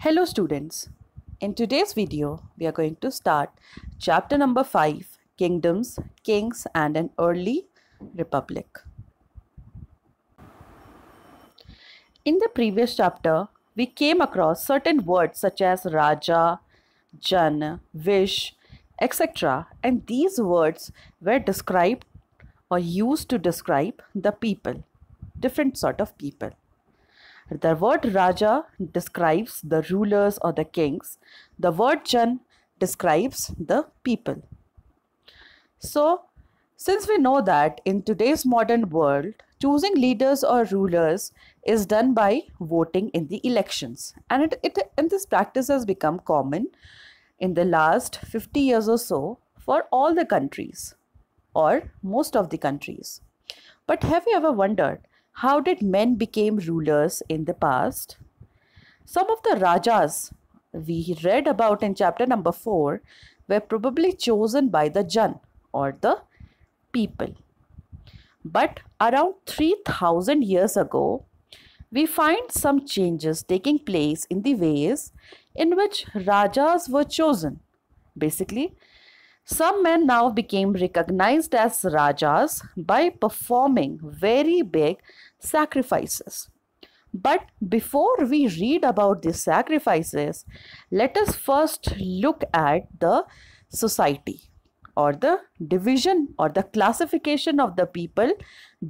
Hello students, in today's video we are going to start chapter number 5, Kingdoms, Kings and an Early Republic. In the previous chapter we came across certain words such as Raja, Jan, Vish, etc. and these words were described or used to describe the people, different sort of people. The word Raja describes the rulers or the kings. The word Jan describes the people. So, since we know that in today's modern world, choosing leaders or rulers is done by voting in the elections. And this practice has become common in the last 50 years or so for all the countries or most of the countries. But have you ever wondered, how did men become rulers in the past? Some of the Rajas we read about in chapter number 4 were probably chosen by the Jan or the people. But around 3000 years ago, we find some changes taking place in the ways in which Rajas were chosen. Basically, some men now became recognized as Rajas by performing very big sacrifices. But before we read about these sacrifices, let us first look at the society or the division or the classification of the people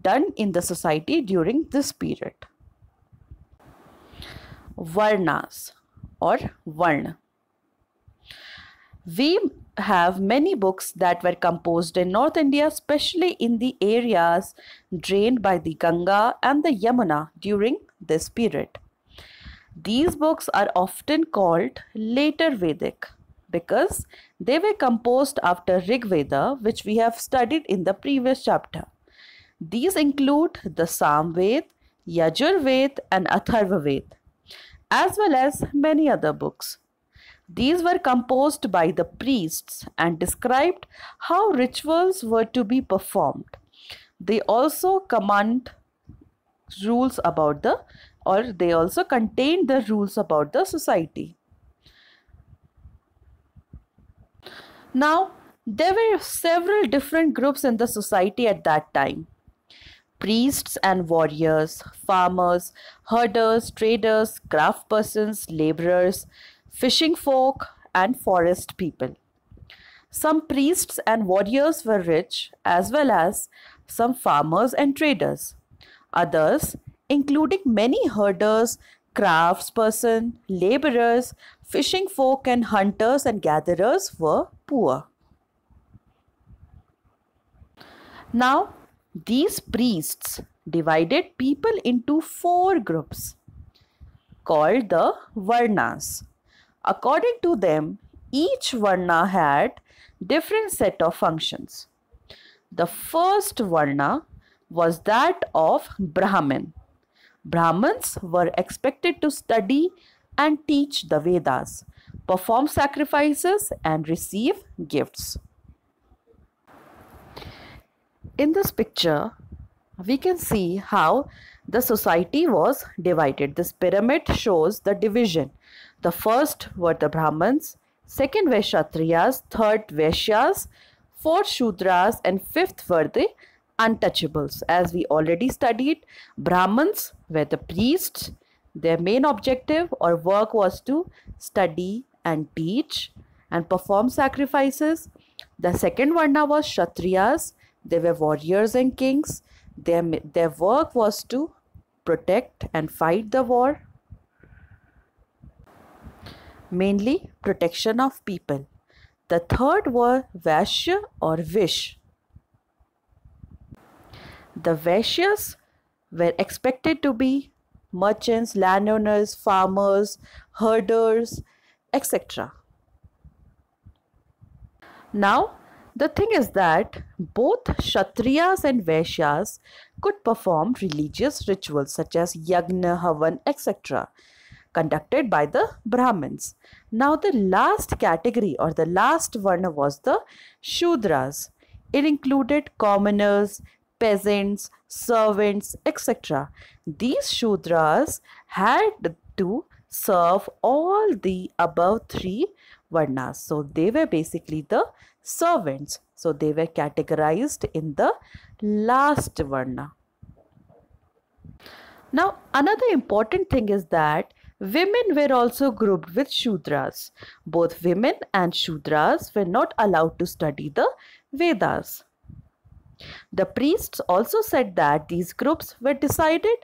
done in the society during this period. Varnas or Varna. We have many books that were composed in North India, especially in the areas drained by the Ganga and the Yamuna during this period. These books are often called later Vedic because they were composed after Rig Veda, which we have studied in the previous chapter. These include the Samved, Yajurved and Atharvaved, as well as many other books. These were composed by the priests and described how rituals were to be performed. They also contained the rules about the society. Now, there were several different groups in the society at that time. Priests and warriors, farmers, herders, traders, craftspersons, laborers, fishing folk and forest people. Some priests and warriors were rich as well as some farmers and traders. Others, including many herders, craftspersons, laborers, fishing folk and hunters and gatherers were poor. Now, these priests divided people into 4 groups called the Varnas. According to them, each Varna had different set of functions. The first Varna was that of Brahmin. Brahmins were expected to study and teach the Vedas, perform sacrifices and receive gifts. In this picture, we can see how the society was divided. This pyramid shows the division. The first were the Brahmins, second were Kshatriyas, third Vaishyas, fourth Shudras and fifth were the untouchables. As we already studied, Brahmins were the priests. Their main objective or work was to study and teach and perform sacrifices. The second Varna was Kshatriyas. They were warriors and kings. Their work was to protect and fight the war. Mainly protection of people. The third were Vaishya or Vish. The Vaishyas were expected to be merchants, landowners, farmers, herders, etc. Now, the thing is that both Kshatriyas and Vaishyas could perform religious rituals such as Yagna, Havan, etc. conducted by the Brahmins. Now the last category or the last Varna was the Shudras. It included commoners, peasants, servants, etc. These Shudras had to serve all the above three varnas. So they were basically the servants. So they were categorized in the last varna. Now, another important thing is that women were also grouped with Shudras. Both women and Shudras were not allowed to study the Vedas. The priests also said that these groups were decided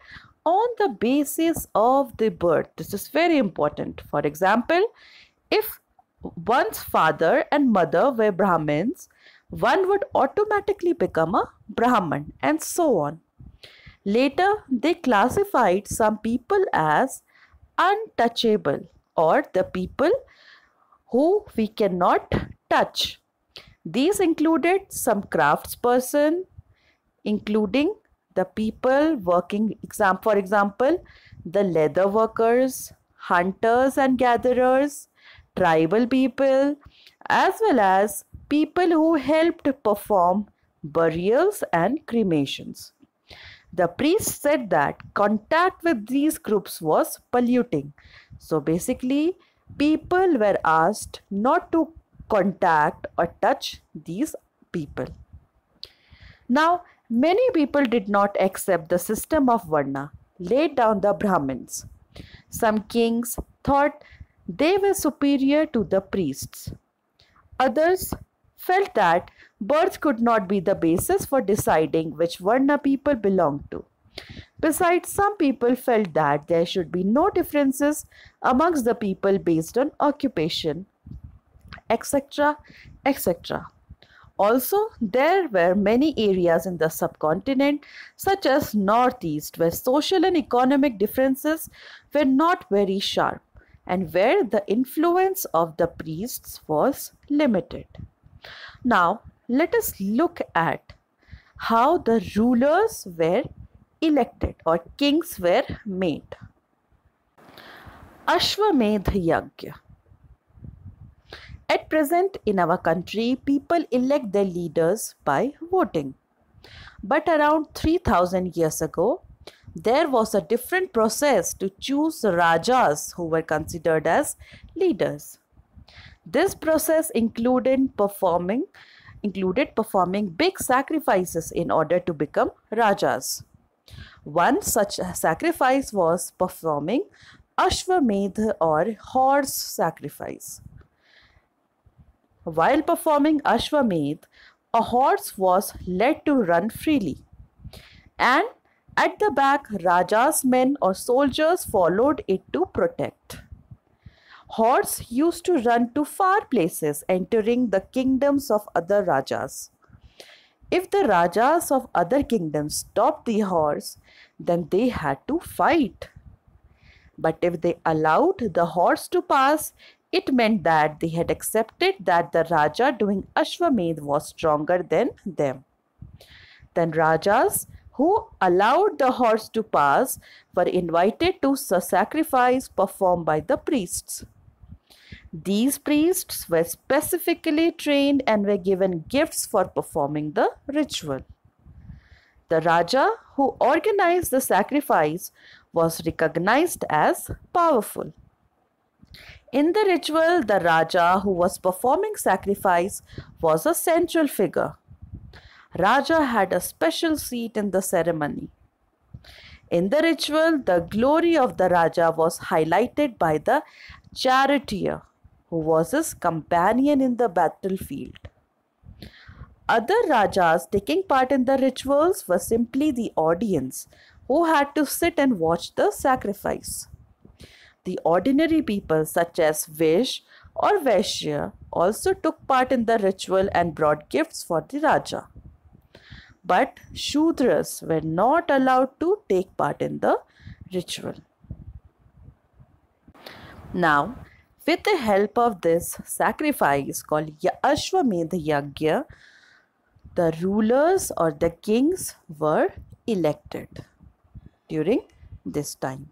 on the basis of the birth. This is very important. For example, if one's father and mother were Brahmins, one would automatically become a Brahman, and so on. Later, they classified some people as untouchable, or the people who we cannot touch. These included some craftsperson, including the people working, for example, the leather workers, hunters and gatherers, tribal people, as well as people who helped perform burials and cremations. The priest said that contact with these groups was polluting. So basically, people were asked not to contact or touch these people. Now, many people did not accept the system of Varna laid down the Brahmins. Some kings thought they were superior to the priests. Others felt that birth could not be the basis for deciding which Varna people belonged to. Besides, some people felt that there should be no differences amongst the people based on occupation, etc., etc. Also, there were many areas in the subcontinent, such as Northeast, where social and economic differences were not very sharp and where the influence of the priests was limited. Now, let us look at how the rulers were elected or kings were made. Ashwamedh Yagya. At present in our country, people elect their leaders by voting. But around 3000 years ago, there was a different process to choose rajas who were considered as leaders. This process included performing big sacrifices in order to become rajas. One such sacrifice was performing Ashwamedh or horse sacrifice. While performing Ashwamedh, a horse was led to run freely, and at the back, Raja's men or soldiers followed it to protect. Horse used to run to far places, entering the kingdoms of other Rajas. If the Rajas of other kingdoms stopped the horse, then they had to fight. But if they allowed the horse to pass, it meant that they had accepted that the Raja doing Ashwamedh was stronger than them. Then Rajas who allowed the horse to pass were invited to a sacrifice performed by the priests. These priests were specifically trained and were given gifts for performing the ritual. The Raja who organized the sacrifice was recognized as powerful. In the ritual, the Raja who was performing sacrifice was a central figure. Raja had a special seat in the ceremony. In the ritual, the glory of the Raja was highlighted by the charioteer, who was his companion in the battlefield. Other Rajas taking part in the rituals were simply the audience, who had to sit and watch the sacrifice. The ordinary people such as Vish or Vaishya also took part in the ritual and brought gifts for the Raja. But Shudras were not allowed to take part in the ritual. Now, with the help of this sacrifice called Ashwamedh Yagya, the rulers or the kings were elected during this time.